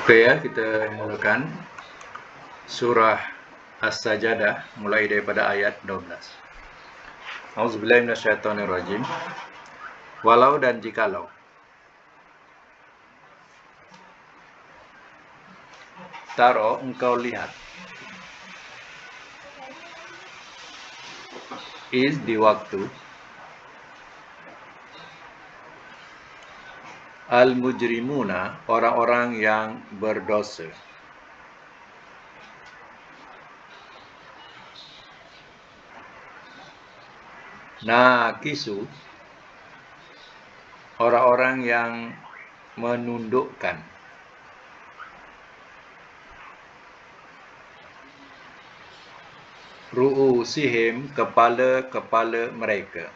Oke ya, kita mulakan surah As-Sajadah mulai daripada ayat 12. Auzubillahi minasyaitonirrajim. Walau dan jikalau. Taro engkau lihat. Is di waktu. Al-mujrimuna, orang-orang yang berdosa. Nakisu, orang-orang yang menundukkan. Ru'usihim, kepala-kepala mereka.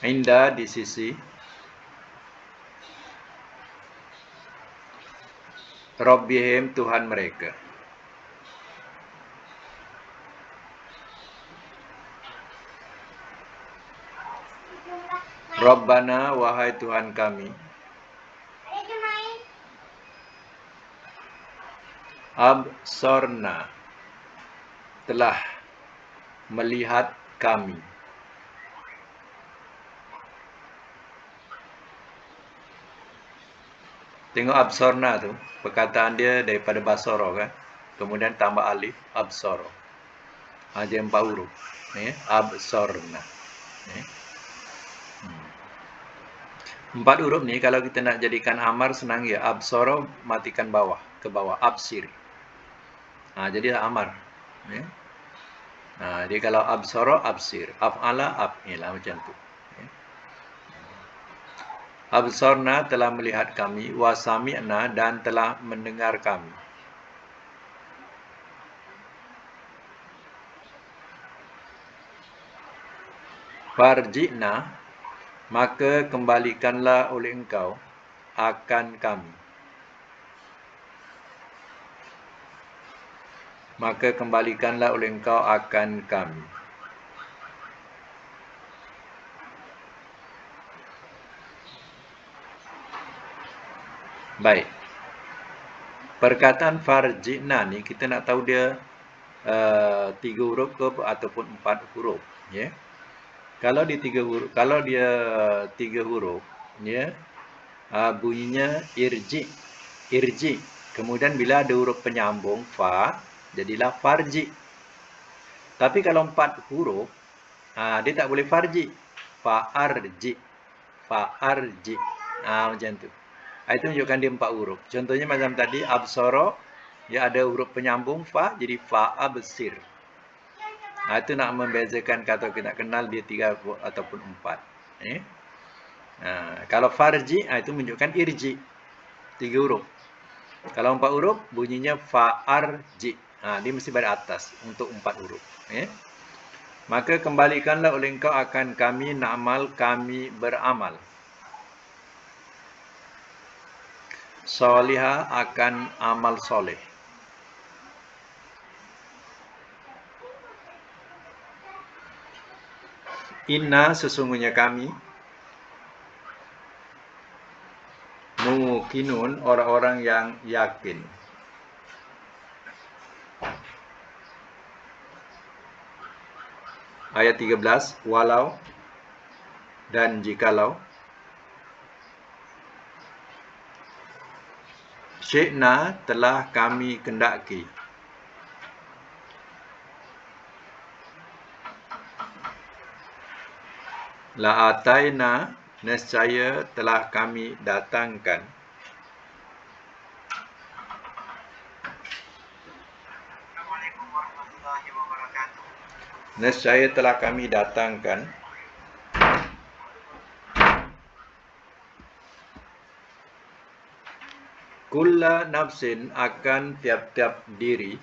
Inda, di sisi. Rabbihim, Tuhan mereka. Rabbana, wahai Tuhan kami. Absorna, telah melihat kami. Tengok absorna tu, perkataan dia daripada basoro kan. Kemudian tambah alif, absoro. Aja 4 huruf. Absorna. 4 huruf ni kalau kita nak jadikan amar senang ya. Absoro matikan bawah, ke bawah, absir. Jadi amar. Jadi kalau absoro, absir. Af'ala, af'ila, macam tu. Absorna, telah melihat kami. Wasami'na, dan telah mendengar kami. Farji'na, maka kembalikanlah oleh engkau akan kami. Maka kembalikanlah oleh engkau akan kami. Baik. Perkataan farji'na ni kita nak tahu dia 3 huruf ke ataupun 4 huruf, ya. Kalau dia 3 huruf, ya. Bunyinya irji. Irji. Kemudian bila ada huruf penyambung fa, jadilah farji. Tapi kalau 4 huruf, dia tak boleh farji. Fa'arji. Fa'arji. Macam tu. Itu menunjukkan dia 4 huruf. Contohnya macam tadi, absoro, dia ada huruf penyambung fa, jadi fa'absir. Itu nak membezakan kata kita nak kenal dia 3 ataupun 4. Kalau farji, itu menunjukkan irji. 3 huruf. Kalau 4 huruf, bunyinya fa'arji. Dia mesti pada atas untuk 4 huruf. Maka kembalikanlah oleh engkau akan kami na'mal, kami beramal. Solihah, akan amal soleh. Inna, sesungguhnya kami. Muqinun, orang-orang yang yakin. Ayat 13, walau dan jikalau. Syi'na, telah kami kendaki. La'ataina, nescaya telah kami datangkan. Nescaya telah kami datangkan. Kulla nafsin, akan tiap-tiap diri.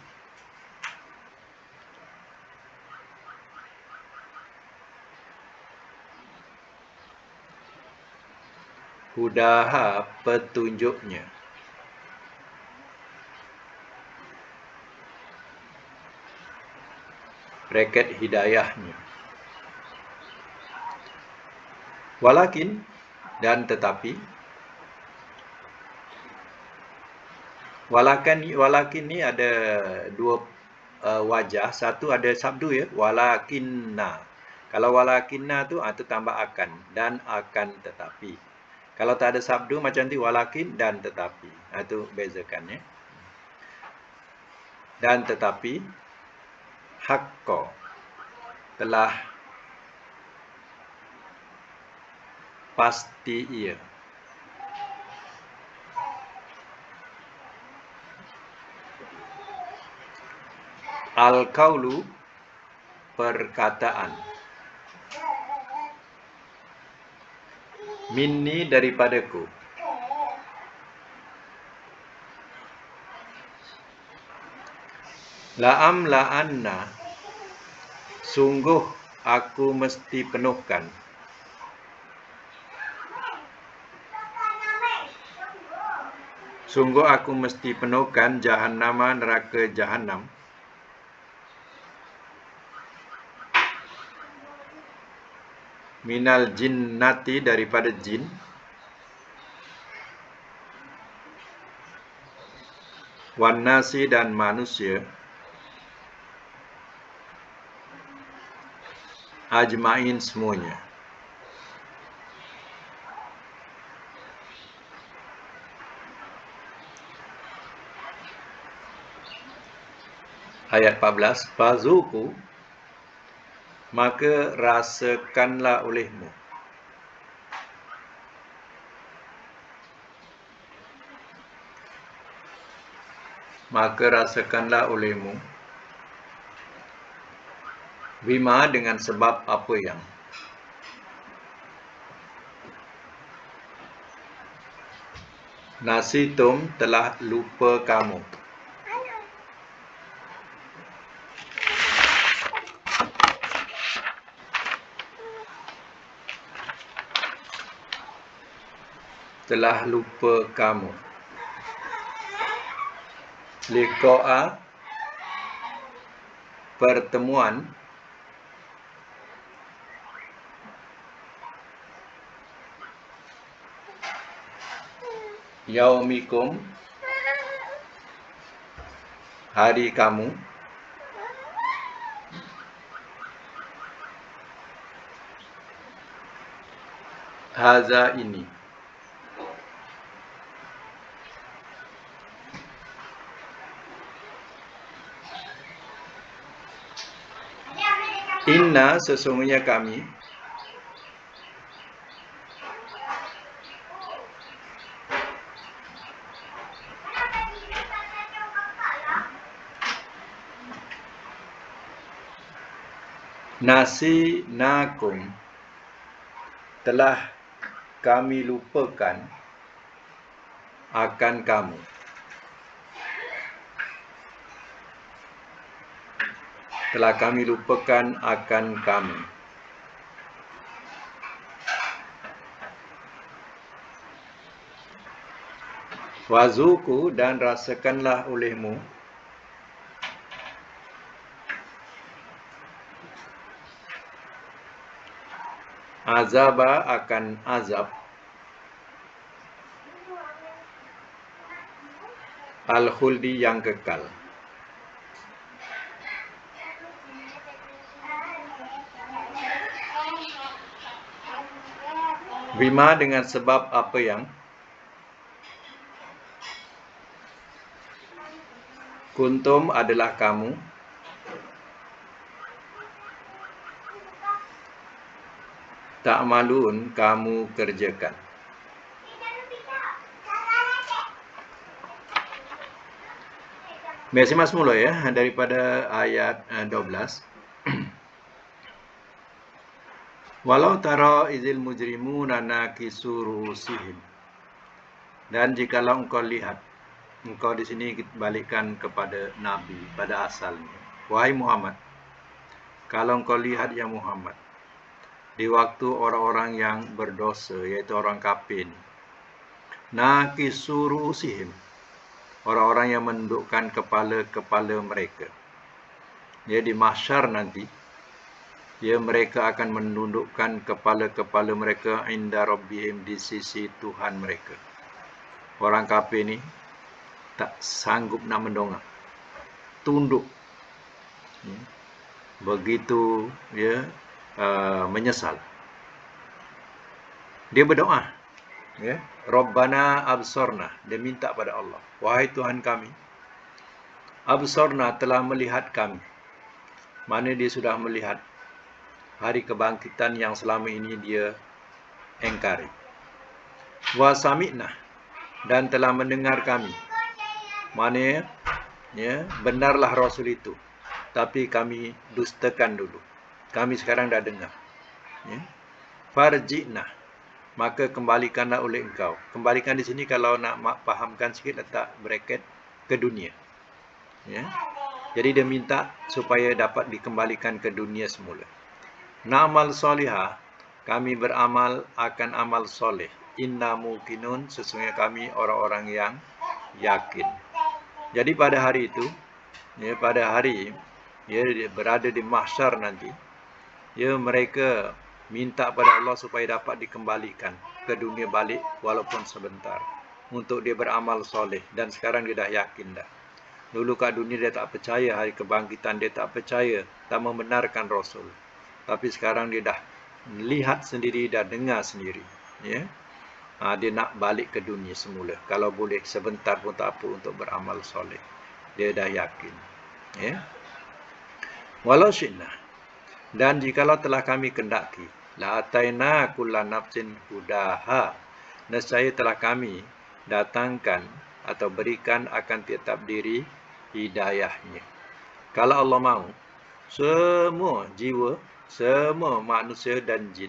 Hudaha, petunjuknya. Bracket hidayahnya. Walakin, dan tetapi. Walakin ni ada dua wajah. Satu ada sabdu ya, walakinna. Kalau walakinna tu tambah akan, dan akan tetapi. Kalau tak ada sabdu macam tu, walakin dan tetapi. Itu bezakan ya. Dan tetapi haqqa telah pasti ia. Al-qaulu perkataan. Minni daripadaku. La'am la'anna sungguh aku mesti penuhkan. Sungguh aku mesti penuhkan jahannama neraka jahannam. Minal jinnati daripada jin. Wan nasi dan manusia. Ajmain semuanya. Ayat 14. Fazuku maka rasakanlah olehmu. Maka rasakanlah olehmu. Bima dengan sebab apa yang. Nasitum telah lupa kamu. Telah lupa kamu. Liqa'a pertemuan. Yaumikum hari kamu. Haza ini. Inna sesungguhnya kami. Nasi nakum telah kami lupakan akan kamu. Telah kami lupakan akan kamu. Wazuku dan rasakanlah olehmu. Azaba akan azab. Al-khuldi yang kekal. Bima dengan sebab apa yang. Kuntum adalah kamu. Ta'malun kamu kerjakan. Biasa mas mula ya daripada ayat 12. Walau tara izil mujrimuna nakisu ru'usihim. Dan jikalau engkau lihat, engkau di sini balikkan kepada Nabi pada asalnya. Wahai Muhammad, kalau engkau lihat ya Muhammad, di waktu orang-orang yang berdosa, yaitu orang kafir, nakisu ru'usihim, orang-orang yang mendukkan kepala-kepala mereka. Ya, di mahsyar nanti, ya mereka akan menundukkan kepala-kepala mereka inda rabbihim, di sisi Tuhan mereka. Orang kafir ni tak sanggup nak mendongak, tunduk, begitu ya, menyesal. Dia berdoa, ya, Rabbana absorna, dia minta pada Allah, wahai Tuhan kami, absorna, telah melihat kami. Mana dia sudah melihat hari kebangkitan yang selama ini dia engkari. Wa sami'na, dan telah mendengar kami. Mana ya, benarlah Rasul itu, tapi kami dustakan dulu. Kami sekarang dah dengar. Ya. Farji'na, maka kembalikanlah oleh engkau. Kembalikan di sini kalau nak fahamkan sikit, letak bracket, ke dunia. Ya. Jadi dia minta supaya dapat dikembalikan ke dunia semula. Na'mal solihah, kami beramal akan amal soleh. Inna muqinun, sesungguhnya kami orang-orang yang yakin. Jadi pada hari itu, ya, pada hari ya, berada di mahsyar nanti, ya, mereka minta pada Allah supaya dapat dikembalikan ke dunia balik walaupun sebentar, untuk dia beramal soleh. Dan sekarang dia dah yakin dah. Dulu kat dunia dia tak percaya hari kebangkitan, dia tak percaya, tak membenarkan Rasul. Tapi sekarang dia dah lihat sendiri, dah dengar sendiri, ya. Dia nak balik ke dunia semula. Kalau boleh sebentar pun tak apa untuk beramal soleh. Dia dah yakin, ya. Walau syi'na, dan jikalau telah kami kendaki, la ataina kulla nafsin hudaha, nescaya telah kami datangkan atau berikan akan tiap diri hidayahnya. Kalau Allah mahu, semua jiwa, semua manusia dan jin,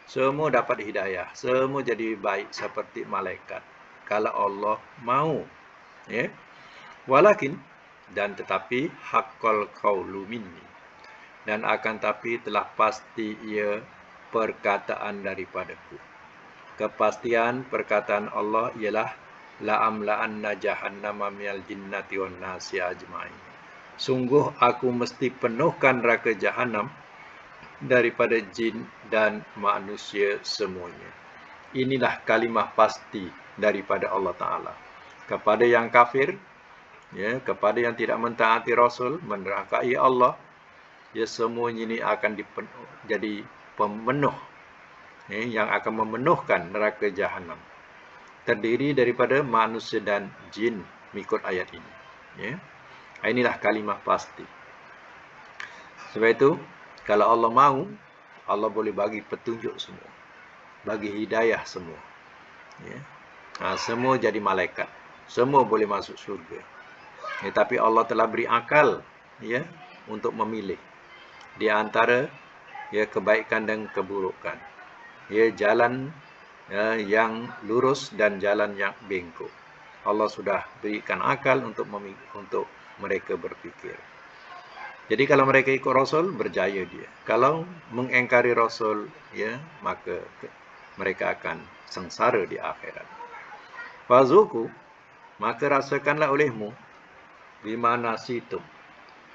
semua dapat hidayah, semua jadi baik seperti malaikat. Kalau Allah mahu, ya. Walakin, dan tetapi, haqqal qawlu minni, dan akan tapi telah pasti ia perkataan daripadaku. Kepastian perkataan Allah ialah la'amla'anna jahannama minal jinnati wan nasi ajma'in. Sungguh aku mesti penuhkan neraka jahanam daripada jin dan manusia semuanya. Inilah kalimah pasti daripada Allah Ta'ala. Kepada yang kafir, ya, kepada yang tidak mentaati Rasul, menderhakai Allah, ya, semuanya ini akan jadi pemenuh, ya, yang akan memenuhkan neraka jahanam. Terdiri daripada manusia dan jin, mengikut ayat ini. Ya. Inilah kalimah pasti. Sebab itu, kalau Allah mahu, Allah boleh bagi petunjuk semua, bagi hidayah semua. Ya. Semua jadi malaikat, semua boleh masuk surga. Ya, tapi Allah telah beri akal, ya, untuk memilih di antara, ya, kebaikan dan keburukan. Ya, jalan, ya, yang lurus dan jalan yang bengkok. Allah sudah berikan akal untuk mereka berfikir. Jadi kalau mereka ikut Rasul, berjaya dia. Kalau mengingkari Rasul, ya, maka mereka akan sengsara di akhirat. Fazuku, maka rasakanlah olehmu, bima nasitum,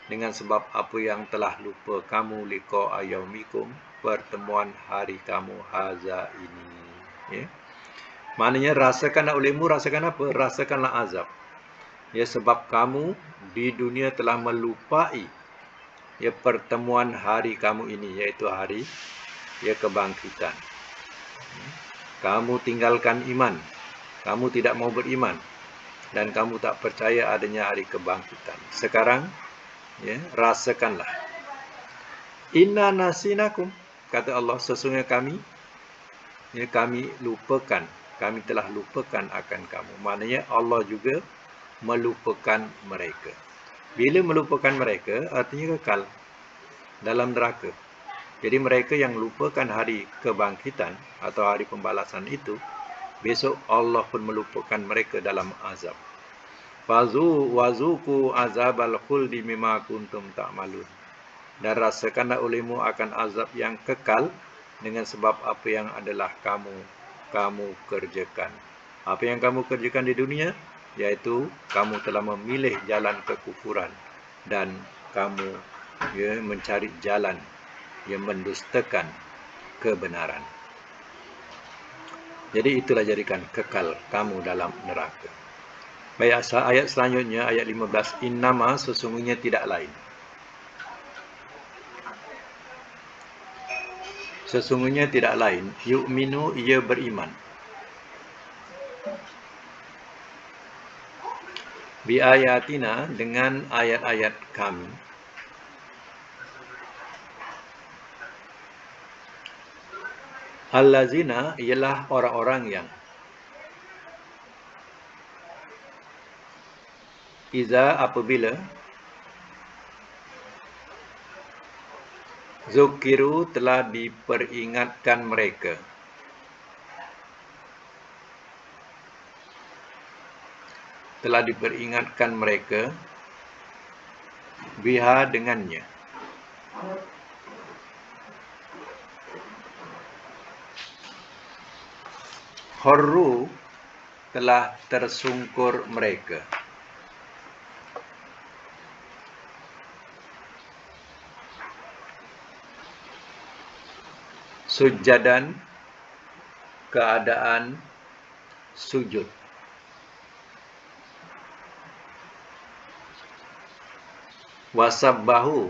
dengan sebab apa yang telah lupa kamu, liqa ayaumikum, pertemuan hari kamu haza ini. Ya. Maknanya rasakanlah olehmu, rasakan apa? Rasakanlah azab. Ya, sebab kamu di dunia telah melupai, ya, pertemuan hari kamu ini, iaitu hari, ya, kebangkitan. Kamu tinggalkan iman, kamu tidak mau beriman, dan kamu tak percaya adanya hari kebangkitan. Sekarang, ya, rasakanlah. Inna nasinakum, kata Allah, sesungguhnya kami, ya, kami lupakan, kami telah lupakan akan kamu. Maknanya Allah juga melupakan mereka. Bila melupakan mereka, artinya kekal dalam neraka. Jadi mereka yang lupakan hari kebangkitan atau hari pembalasan itu, besok Allah pun melupakan mereka dalam azab. Wazuku azabal khuldi mimma kuntum ta'malun. Dan rasakanlah olehmu akan azab yang kekal dengan sebab apa yang adalah kamu kerjakan. Apa yang kamu kerjakan di dunia, yaitu kamu telah memilih jalan kekufuran dan kamu, ya, mencari jalan, yang mendustakan kebenaran. Jadi itulah jadikan kekal kamu dalam neraka. Baik, ayat selanjutnya, ayat 15. Innama, sesungguhnya tidak lain. Sesungguhnya tidak lain. Yu'minu, ia beriman. Bi ayatina, dengan ayat-ayat kami. Allazina, ialah orang-orang yang iza, apabila zukiru, telah diperingatkan mereka. Telah diperingatkan mereka biha, dengannya. Kharru, telah tersungkur mereka. Sujadan, keadaan sujud. Wasabbahu,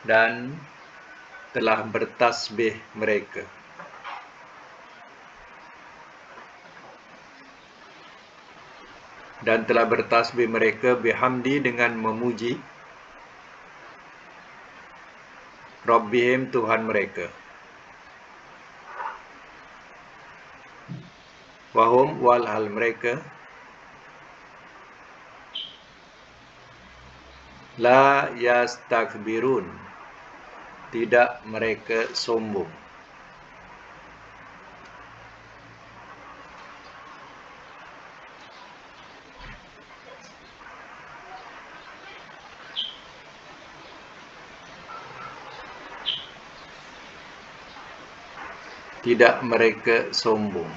dan telah bertasbih mereka. Dan telah bertasbih mereka bihamdi, dengan memuji Rabbihim, Tuhan mereka. Wahum, walhal mereka la yastakbirun, tidak mereka sombong. Tidak mereka sombong.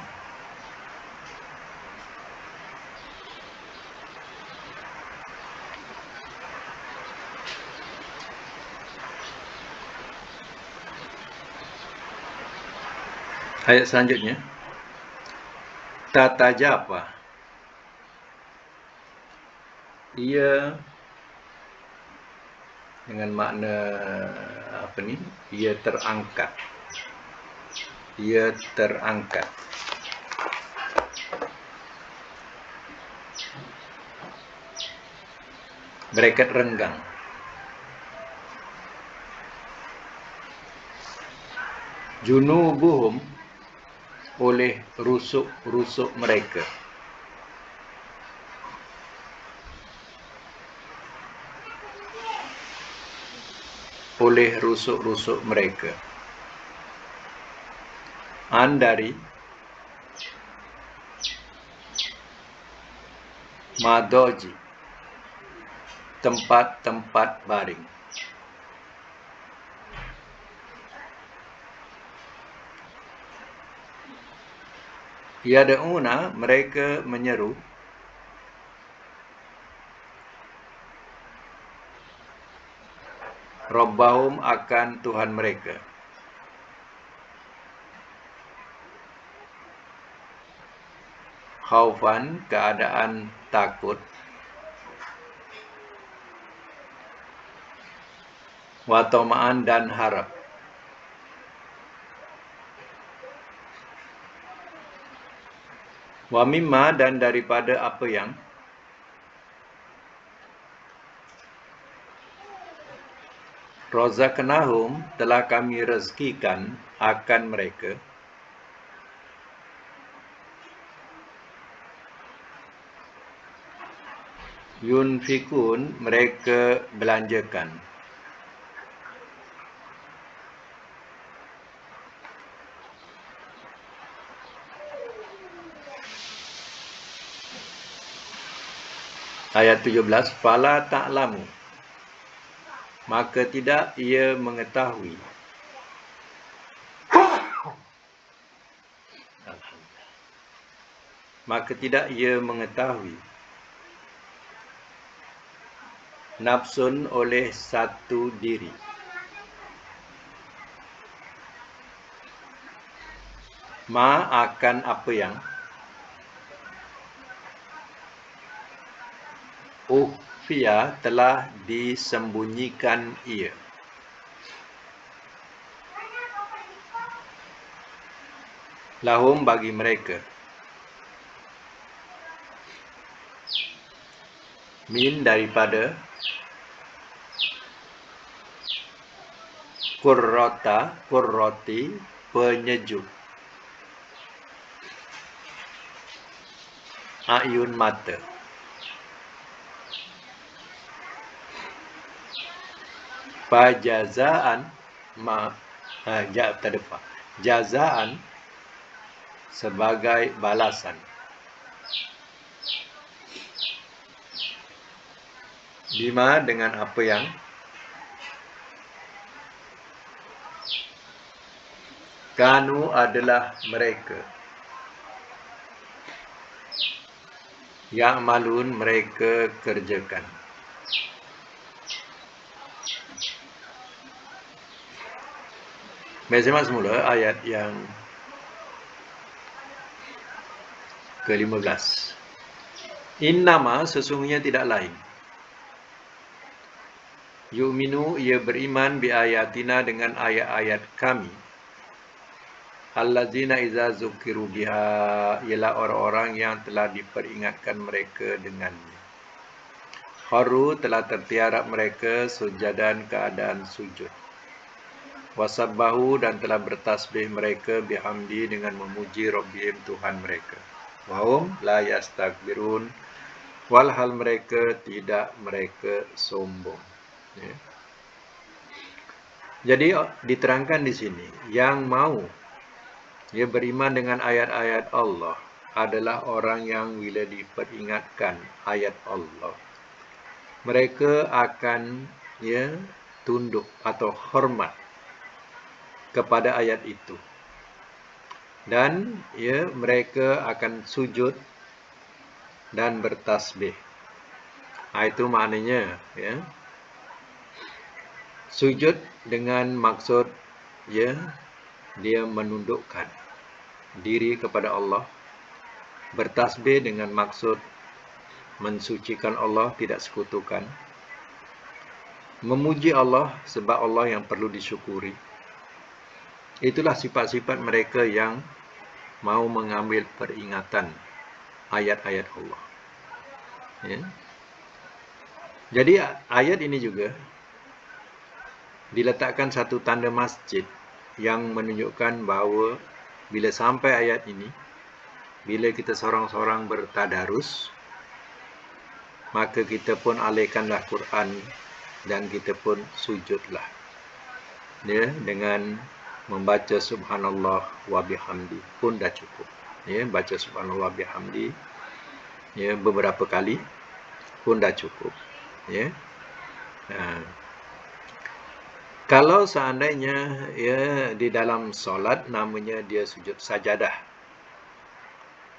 Ayat selanjutnya. Tatajapa, ia dengan makna apa ni? Ia terangkat. Ia terangkat. Bracket renggang. Junubuhum, oleh rusuk-rusuk mereka. Oleh rusuk-rusuk mereka. Dari madoji, tempat-tempat baring. Yad'una, mereka menyeru. Rabbahum, akan Tuhan mereka. Khaufan, keadaan takut. Wa tama'an, dan harap. Wa mimma, dan daripada apa yang razaqnahum, telah kami rezekikan akan mereka. Yunfikun, mereka belanjakan. Ayat 17. Fala ta'lamu, maka tidak ia mengetahui. Maka tidak ia mengetahui. Nafsun, oleh satu diri. Ma akan apa yang ukhfiya telah disembunyikan ia. Lahum bagi mereka. Min daripada kurroti penyejuk. Ayun mata. Pajazaan jazaan sebagai balasan. Bima dengan apa yang kanu adalah mereka. Yang malun mereka kerjakan. Biasanya semula ayat yang ke-15. Innama sesungguhnya tidak lain. Yu'minu ia beriman bi ayatina dengan ayat-ayat kami. Allazina iza zukiru biha ialah orang-orang yang telah diperingatkan mereka dengannya. Kharu telah tertiarap mereka sujadan keadaan sujud. Wasabbahu dan telah bertasbih mereka bihamdi dengan memuji Rabbihim Tuhan mereka. Wahum la yastakbirun walhal mereka tidak mereka sombong. Ya. Jadi diterangkan di sini yang mau ia beriman dengan ayat-ayat Allah adalah orang yang bila diperingatkan ayat Allah mereka akan tunduk atau hormat kepada ayat itu. Dan mereka akan sujud dan bertasbih. Itu maknanya sujud dengan maksud dia menundukkan diri kepada Allah. Bertasbih dengan maksud mensucikan Allah, tidak sekutukan. Memuji Allah sebab Allah yang perlu disyukuri. Itulah sifat-sifat mereka yang mau mengambil peringatan ayat-ayat Allah. Ya. Jadi ayat ini juga diletakkan satu tanda masjid yang menunjukkan bahawa bila sampai ayat ini, bila kita seorang-seorang bertadarus, maka kita pun alihkanlah Quran dan kita pun sujudlah. Dengan membaca subhanallah wa bihamdi pun dah cukup. Baca subhanallah wa bihamdi beberapa kali pun dah cukup. Kalau seandainya di dalam solat namanya dia sujud sajadah.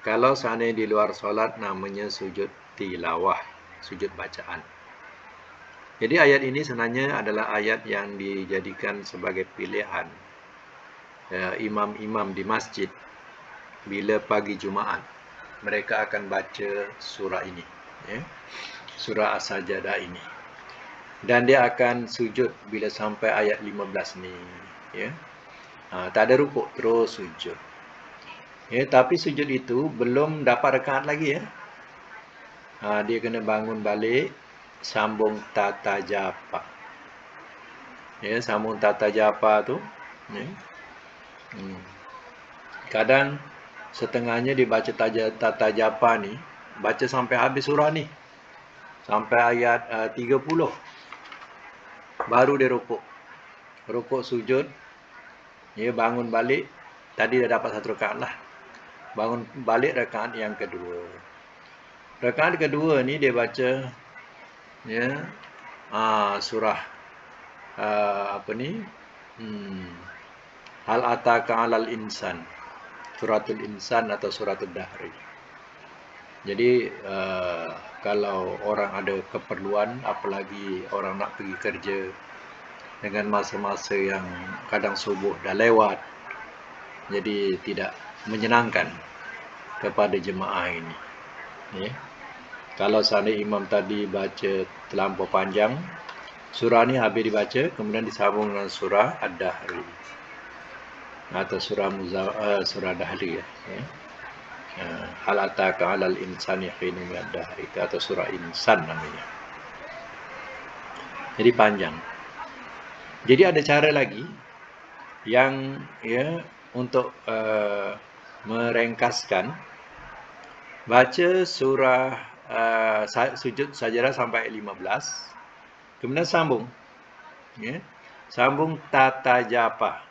Kalau seandainya di luar solat namanya sujud tilawah, sujud bacaan. Jadi ayat ini sebenarnya adalah ayat yang dijadikan sebagai pilihan imam-imam di masjid bila pagi Jumaat. Mereka akan baca surah ini, surah As-Sajadah ini. Dan dia akan sujud bila sampai ayat 15 ni. Tak ada rukuk, terus sujud. Tapi sujud itu belum dapat rakaat lagi. Dia kena bangun balik, sambung tata japa. Sambung tata japa tu. Kadang setengahnya dibaca tata japa ni, baca sampai habis surah ni. Sampai ayat 30. Baru dia rukuk. Rukuk sujud. Bangun balik. Tadi dah dapat satu rakaat lah. Bangun balik rakaat yang kedua. Rakaat kedua ni dia baca surah Hal ataka 'alal insan. Suratul Insan atau Suratul Dahri. Jadi kalau orang ada keperluan, apalagi orang nak pergi kerja dengan masa-masa yang kadang subuh dah lewat, jadi tidak menyenangkan kepada jemaah ini. Ya. Kalau seandainya imam tadi baca terlampau panjang, surah ni habis dibaca, kemudian disambung dengan surah Ad-Dahri atau surah Dahri ya. Hal ataka 'alal insani hinun min ad-dahri atau surah Insan namanya. Jadi panjang. Jadi ada cara lagi yang ya untuk merengkaskan, baca surah sujud sajadah sampai 15, kemudian sambung ya. Sambung tata japa.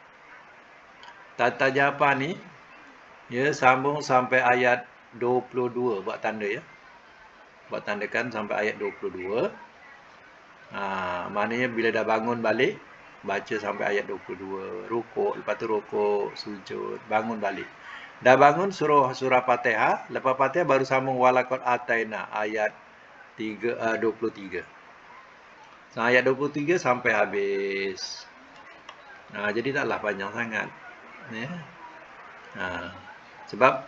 Tata japa ni ya sambung sampai ayat 22, buat tanda ya. Buat tandakan sampai ayat 22. Maknanya bila dah bangun balik, baca sampai ayat 22, rukuk, lepas tu rukuk, sujud, bangun balik. Dah bangun surah Fatihah, lepas Fatihah baru sambung walaqad ataina ayat 23. Ayat 23 sampai habis. Jadi taklah panjang sangat. Ya. Sebab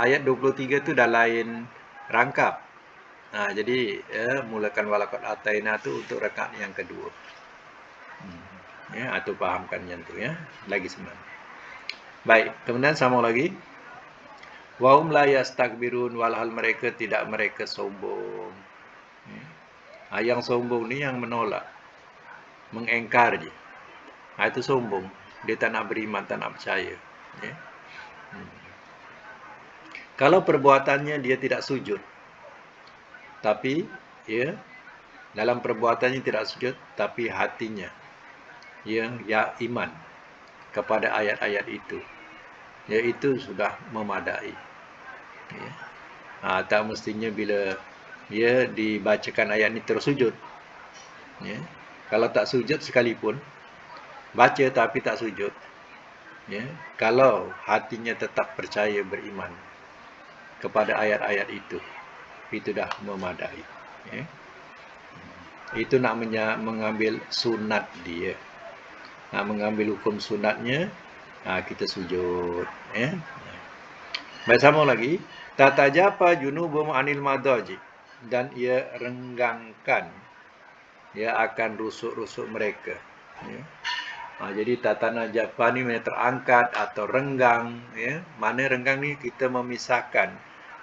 ayat 23 tu dah lain rangkap. Jadi mulakan walaqad ataina tu untuk rakaat yang kedua. Ya, atau fahamkan yang tu ya. Lagi senang. Baik, kemudian sambung lagi. Wa hum la yastakbirun, walhal mereka tidak mereka sombong. Yang sombong ni yang menolak, mengengkar je. Itu sombong. Dia tak nak beriman, tak nak percaya. Ya. Kalau perbuatannya dia tidak sujud, tapi ya dalam perbuatannya tidak sujud, tapi hatinya ya iman kepada ayat-ayat itu, ya itu sudah memadai. Ya. Tak mestinya bila dia dibacakan ayat ini terus sujud. Ya. Kalau tak sujud sekalipun, baca tapi tak sujud, ya, kalau hatinya tetap percaya beriman kepada ayat-ayat itu dah memadai. Ya. Itu nak mengambil sunat dia, nak mengambil hukum sunatnya, kita sujud. Ya. Baik, sambung lagi. Tatajapa junubum anil madaji, dan ia renggangkan ya akan rusuk-rusuk mereka. Ya. Jadi tatana japa ni terangkat atau renggang. Ya. Mana renggang ni kita memisahkan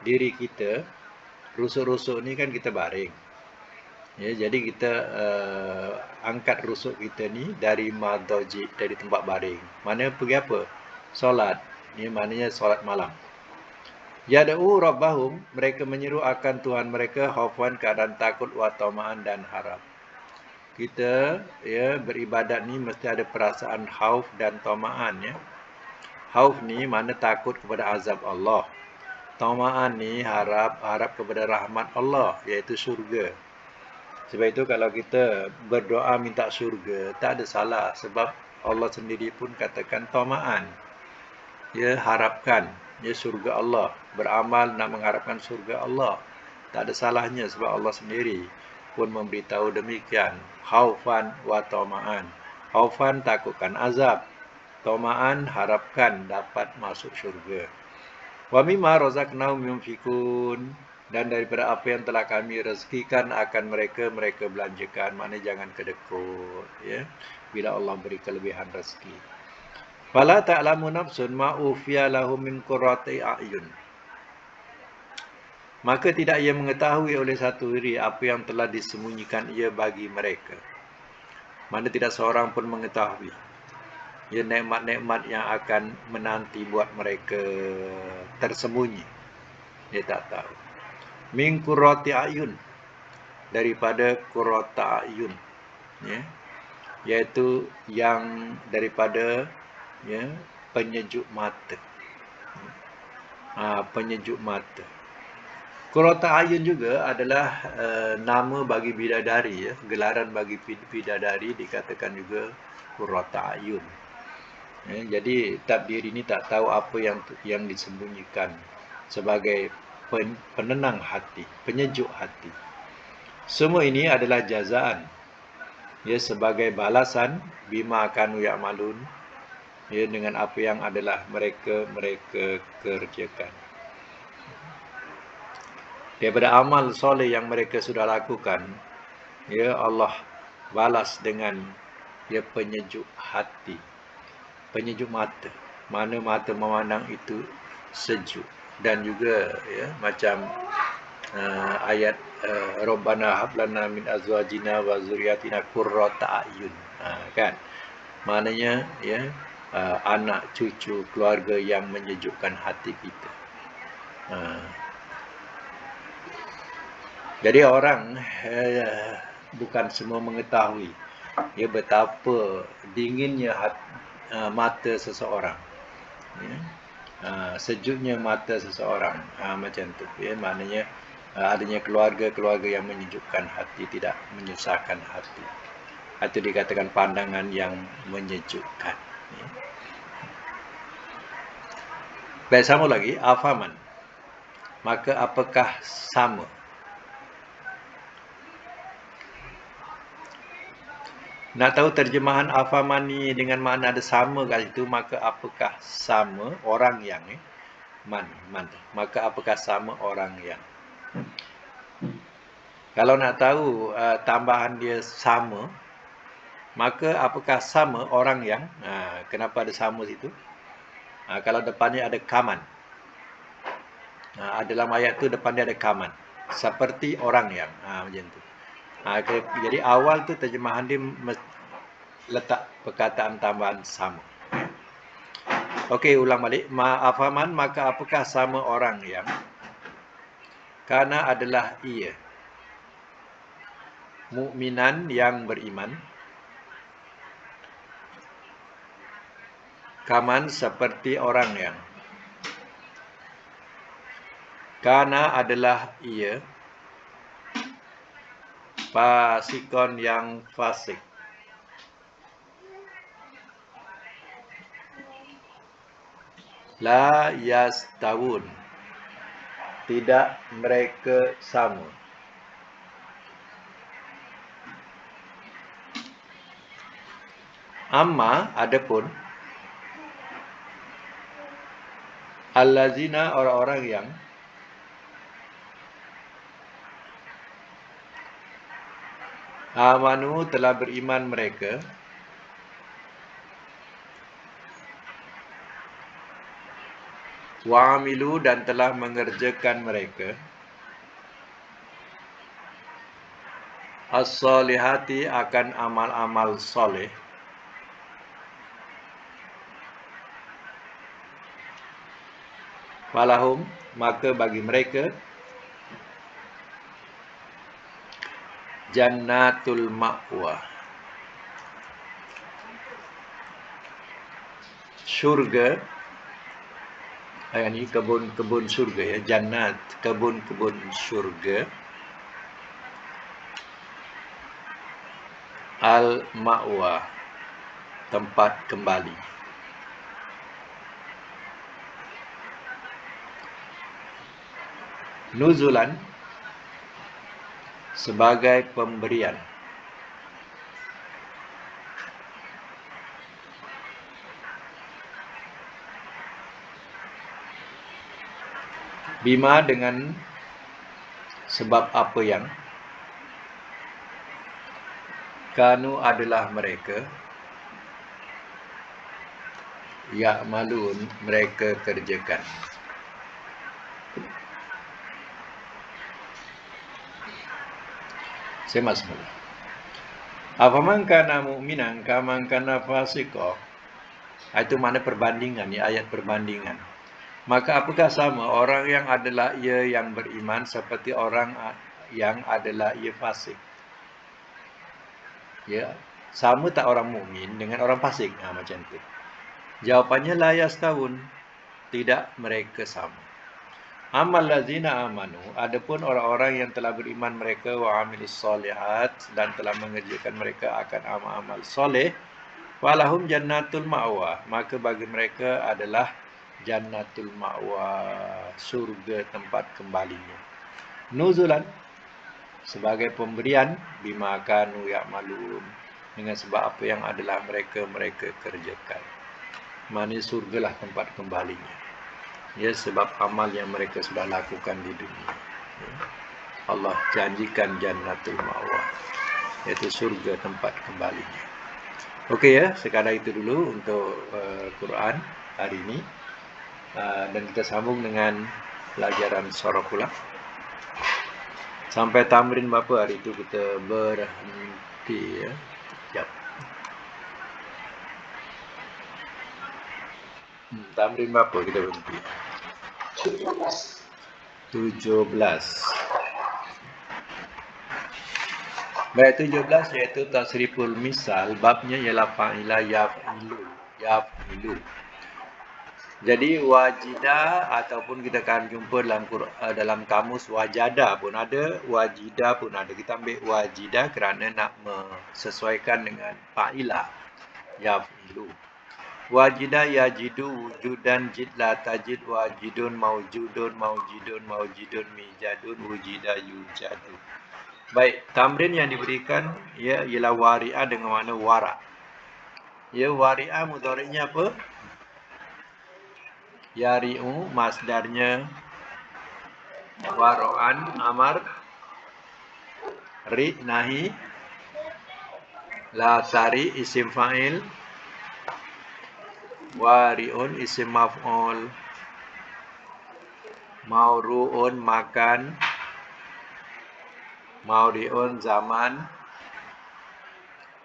diri kita. Rusuk-rusuk ni kan kita baring. Ya, jadi kita angkat rusuk kita ni dari madaji, dari tempat baring. Mana pergi apa? Solat. Ini maknanya solat malam. Yad'u rabbahum, mereka menyeru akan Tuhan mereka khaufan, keadaan takut, wa tama'an, dan harap. Kita ya beribadat ni mesti ada perasaan khauf dan tama'an ya. Khauf ni mana takut kepada azab Allah. Tama'an ni harap kepada rahmat Allah, iaitu syurga. Sebab itu kalau kita berdoa minta syurga, tak ada salah, sebab Allah sendiri pun katakan tama'an. Ya, harapkan ya syurga Allah, beramal nak mengharapkan syurga Allah. Tak ada salahnya sebab Allah sendiri pun memberitahu demikian. Khaufan wa tama'an. Khaufan takutkan azab, tama'an harapkan dapat masuk syurga. Wa mimma razaqnahum yunfikun, dan daripada apa yang telah kami rezekikan akan mereka belanjakan. Maknanya jangan kedekut ya bila Allah beri kelebihan rezeki. Fala ta'lamu nafsun ma ufiya lahum min qurrati a'yun. Maka tidak ia mengetahui oleh satu diri apa yang telah disembunyikan ia bagi mereka. Mana tidak seorang pun mengetahui ya nikmat-nikmat yang akan menanti buat mereka tersembunyi. Dia tak tahu. Min qurrati a'yun, daripada qurrata a'yun, ya, iaitu yang daripada ya penyejuk mata. Penyejuk mata. Qurrata ayun juga adalah nama bagi bidadari ya, gelaran bagi bidadari dikatakan juga qurrata ayun. Ya, jadi takdir ini tak tahu apa yang disembunyikan sebagai penenang hati, penyejuk hati. Semua ini adalah jazaan ya sebagai balasan bima kanu ya'malun, ya, dengan apa yang adalah mereka kerjakan. Daripada amal soleh yang mereka sudah lakukan, ya, Allah balas dengan ya penyejuk hati, penyejuk mata. Mana mata memandang itu sejuk. Dan juga ya macam ayat Rabbana hab lana min azwajina wa zurriyatina qurrata a'yun. Kan? Maknanya ya anak cucu keluarga yang menyejukkan hati kita. Jadi orang bukan semua mengetahui ya betapa dinginnya mata seseorang, ya. Sejuknya mata seseorang, macam tu ya, maknanya adanya keluarga-keluarga yang menyejukkan hati, tidak menyusahkan hati. Itu dikatakan pandangan yang menyejukkan, ya. Baik, sama lagi, afaman, maka apakah sama? Nak tahu terjemahan afaman ni dengan makna ada sama kat situ, maka apakah sama orang yang maka apakah sama orang yang. Kalau nak tahu tambahan dia sama, maka apakah sama orang yang. Kenapa ada sama situ? Kalau depannya ada kaman, dalam ayat tu depan dia ada kaman, seperti orang yang, macam tu. Jadi awal tu terjemahan dia letak perkataan tambahan sama. Okey, ulang balik. Afaman, maka apakah sama orang yang kana adalah ia mukminan yang beriman, kaman seperti orang yang, kana adalah ia fasikon yang fasik, la yastawun, tidak mereka sama. Amma, adapun allazina, orang-orang yang amanu, telah beriman mereka, wa amilu, dan telah mengerjakan mereka, as-solihati, akan amal-amal soleh, falahum, maka bagi mereka, jannatul ma'wa, syurga. Ini kebun-kebun syurga, ya, jannat, kebun-kebun syurga, al-ma'wa, tempat kembali. Nuzulan, sebagai pemberian. Bima, dengan sebab apa yang, kanu adalah mereka, ya'malun, mereka kerjakan. Saya masuk mula. Afaman kana mu'minan kaman kana fasiqah. Itu mana perbandingan, ni ayat perbandingan. Maka apakah sama orang yang adalah ia yang beriman seperti orang yang adalah ia fasik? Ya, sama tak orang mukmin dengan orang fasik? Macam tu. Jawapannya la yastawun, tidak mereka sama. Amal lazina amanu, adapun orang-orang yang telah beriman mereka, wa amilus solihat, dan telah mengerjakan mereka akan amal-amal soleh, walahum jannatul ma'wa, maka bagi mereka adalah jannatul ma'wa, surga tempat kembalinya. Nuzulan, sebagai pemberian, bima kanu ya'malun, dengan sebab apa yang adalah mereka kerjakan. Mana surgalah tempat kembalinya. Ya, sebab amal yang mereka sudah lakukan di dunia. Ya. Allah janjikan jannatul ma'wa, iaitu surga tempat kembalinya. Okey ya, sekadar itu dulu untuk Quran hari ini. Dan kita sambung dengan pelajaran surah pula. Sampai tamrin berapa hari itu kita berhenti ya. Sekejap. Tamrin berapa kita berhenti? 17. Baik, 17 iaitu tasriful misal. Babnya ialah fa'ilah yaf'ilu. Jadi wajida ataupun kita akan jumpa dalam kamus wajada pun ada, wajida pun ada. Kita ambil wajida kerana nak menyesuaikan dengan fa'ilah yaf'ilu. Wajida yajidu wujudan jidla tajid wajidun maujidun mijadun wujida yujadu. Baik, tamrin yang diberikan ya ialah wari'ah dengan makna wara'. Ya, wari'ah mudhari'nya apa? Yari'u, masdarnya waro'an, amar, ri, nahi, la tari, isim fa'il, wari'un, isim maf'ul, mauru'un, makan, mauri'un, zaman,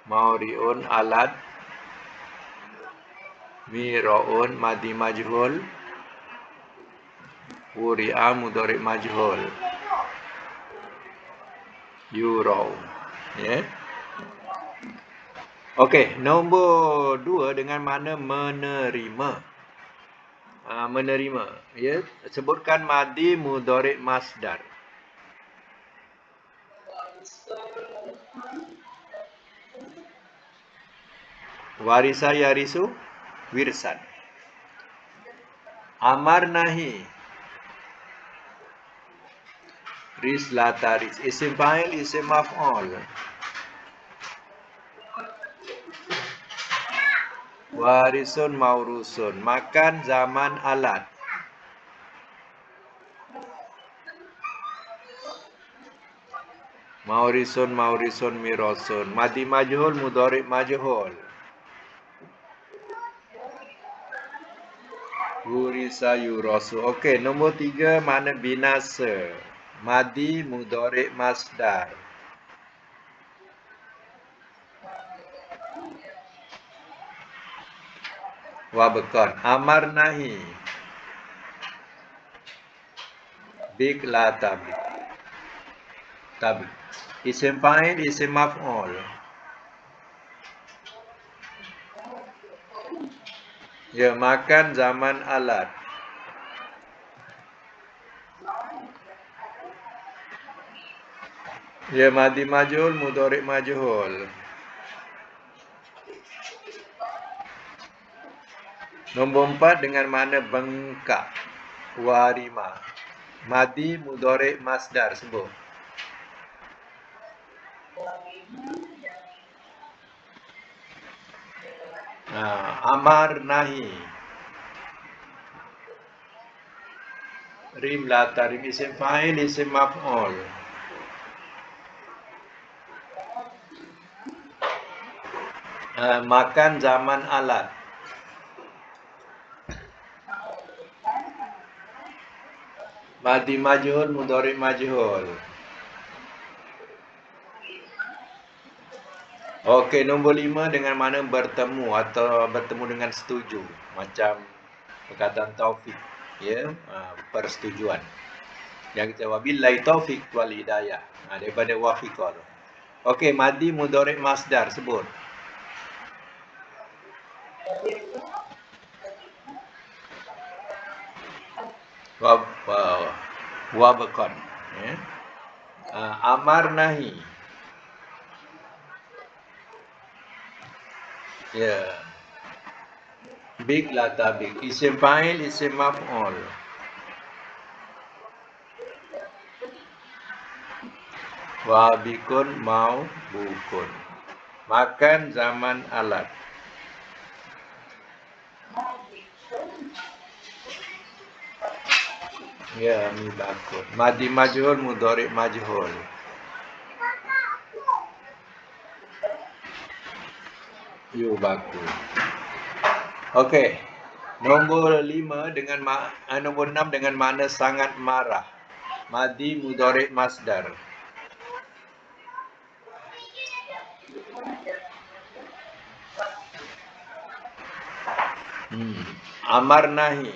mauri'un, alat, miro'un, madi majhul, wuri'a, mudhari' majhul, yurau. Ya. Okey, nombor 2 dengan makna menerima. Menerima, ya. Sebutkan madi mudhari' masdar. Warisa yarisu wirsan. Amar nahi ris la taris. Isim fa'il, isim maf'ul. Warisun maurusun. Makan zaman alat. Maurisun mirosun. Madi majhul mudhari' majhul. Wurisa yurasu. Okey, nombor 3 mana binasa. Madi mudhari' masdar. Wabakon. Amar nahi. Bik la tabik. Tabik. Isim fa'il, isim maf'ul. Ya, makan zaman alat. Ya, madi majhul mudhari' majhul. Nombor 4 dengan makna bengkak. Warima. Madi mudhari' masdar sebut. Amar nahi. Rim la tarim, isim fa'il, isim maf'ul. Makan zaman alat. Madi majhul mudhari' majhul. Okey, nombor 5 dengan makna bertemu atau bertemu dengan setuju. Macam perkataan taufik, ya, persetujuan. Yang kita wabillahi taufik wal hidayah. Daripada wafiqah. Okey, madi mudhari' masdar sebut. Wabakon. Ya. Amar nahi. Ya. Bik la tabik. Isim fa'il, isim maf'ul. Wabikun mau bukun. Makan zaman alat. Ya, mi bakun. Madi majhul, mudhari majhul. Yu bakun. Okey. Nombor 5 dengan nombor 6 dengan makna sangat marah. Madi mudhari masdar. Amar nahi.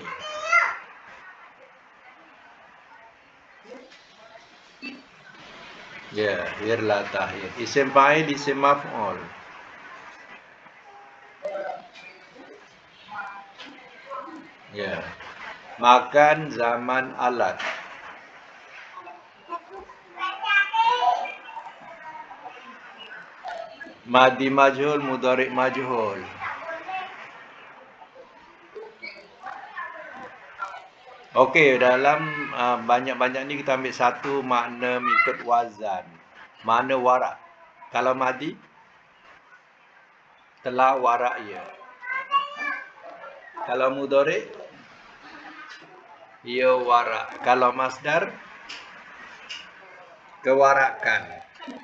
Ya, hirla tahir. Isim fa'il, isim maf'ul. Ya. Makan zaman alat. Madi majhul, mudhari majhul. Okey, dalam banyak-banyak ni kita ambil satu makna mengikut wazan. Makna warak. Kalau madi, telah warak ia. Kalau mudhari, ia warak. Kalau masdar, kewarakan.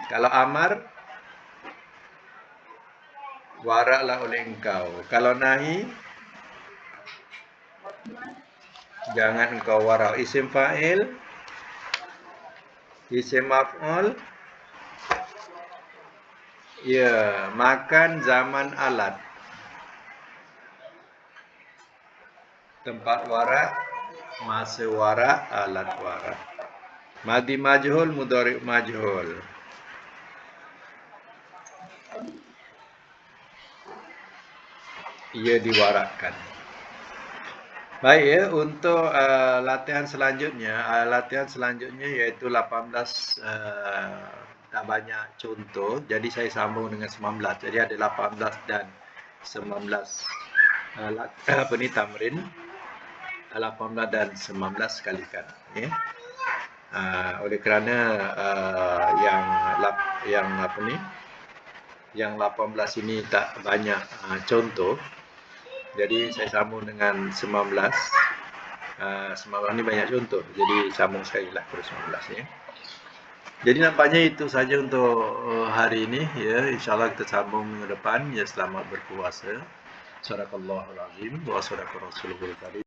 Kalau amar, waraklah oleh engkau. Kalau nahi, jangan engkau warak. Isim fa'il, isim maf'ul. Ya, makan zaman alat. Tempat warak, masa warak, alat warak. Madi majhul, mudhari majhul. Ia diwarakkan. Baik ya, untuk latihan selanjutnya iaitu 18 tak banyak contoh. Jadi saya sambung dengan 19. Jadi ada 18 dan 19 apa ni tamrin. 18 dan 19 sekalikan ya. Oleh kerana yang 18 ini tak banyak contoh, jadi saya sambung dengan 19. 19 ni banyak contoh, jadi sambung sekali lah ke 19 ya. Jadi nampaknya itu saja untuk hari ini ya. InsyaAllah kita sambung minggu depan ya. Selamat berpuasa. Sadaqallahul azim wa sadaqa rasulul karim.